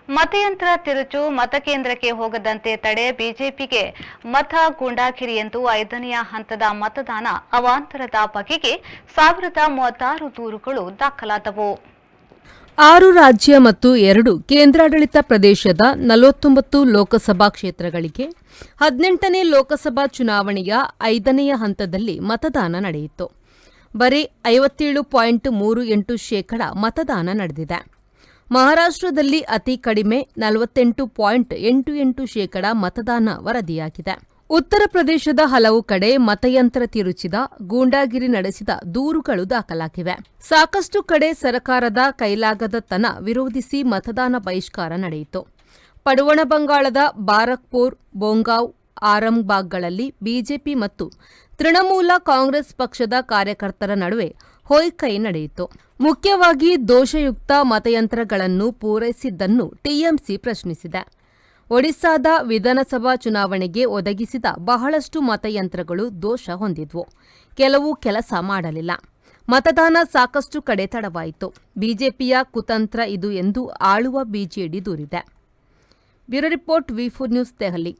ಮತಯಂತ್ರ ತಿರುಚು ಮತಕೇಂದ್ರಕ್ಕೆ ಹೋಗದಂತೆ ತಡೆ ಬಿಜೆಪಿಗೆ ಮತ ಗೂಂಡಾಗಿರಿ ಎಂದು 5ನೇ ಹಂತದ ಮತದಾನ ಅವಾಂತರದ ಬಗೆಗೆ 1036 ದೂರುಗಳು ದಾಖಲಾದವು. 6 ರಾಜ್ಯ ಮತ್ತು 2 ಕೇಂದ್ರಾಡಳಿತ ಪ್ರದೇಶದ 49 ಲೋಕಸಭಾ ಕ್ಷೇತ್ರಗಳಿಗೆ 18ನೇ ಲೋಕಸಭಾ ಚುನಾವಣೆಯ 5ನೇ ಹಂತದಲ್ಲಿ ಮತದಾನ ನಡೆಯಿತು. ಬರೀ 57.38% ಮತದಾನ ನಡೆದಿದೆ. ಮಹಾರಾಷ್ಟ್ರದಲ್ಲಿ ಅತಿ ಕಡಿಮೆ 48.88% ಮತದಾನ ವರದಿಯಾಗಿದೆ. ಉತ್ತರ ಪ್ರದೇಶದ ಹಲವು ಕಡೆ ಮತಯಂತ್ರ ತಿರುಚಿದ, ಗೂಂಡಾಗಿರಿ ನಡೆಸಿದ ದೂರುಗಳು ದಾಖಲಾಗಿವೆ. ಸಾಕಷ್ಟು ಕಡೆ ಸರ್ಕಾರದ ಕೈಲಾಗದತನ ವಿರೋಧಿಸಿ ಮತದಾನ ಬಹಿಷ್ಕಾರ ನಡೆಯಿತು. ಪಡುವಣ ಬಂಗಾಳದ ಬಾರಕ್ಪುರ್, ಬೊಂಗಾವ್, ಆರಂಗ್ಬಾಗ್ಗಳಲ್ಲಿ ಬಿಜೆಪಿ ಮತ್ತು ತೃಣಮೂಲ ಕಾಂಗ್ರೆಸ್ ಪಕ್ಷದ ಕಾರ್ಯಕರ್ತರ ನಡುವೆ ಹೊಯ್ಕೈ ನಡೆಯಿತು. ಮುಖ್ಯವಾಗಿ ದೋಷಯುಕ್ತ ಮತಯಂತ್ರಗಳನ್ನು ಪೂರೈಸಿದ್ದನ್ನು ಟಿಎಂಸಿ ಪ್ರಶ್ನಿಸಿದೆ. ಒಡಿಶಾದ ವಿಧಾನಸಭಾ ಚುನಾವಣೆಗೆ ಒದಗಿಸಿದ ಬಹಳಷ್ಟು ಮತಯಂತ್ರಗಳು ದೋಷ ಹೊಂದಿದ್ವು. ಕೆಲವು ಕೆಲಸ ಮಾಡಲಿಲ್ಲ. ಮತದಾನ ಸಾಕಷ್ಟು ಕಡೆ ತಡವಾಯಿತು. ಬಿಜೆಪಿಯ ಕುತಂತ್ರ ಇದು ಎಂದು ಆಳುವ ಬಿಜೆಡಿ ದೂರಿದೆ. ಬ್ಯೂರೋ ರಿಪೋರ್ಟ್, ವಿ4 ನ್ಯೂಸ್, ದೆಹಲಿ.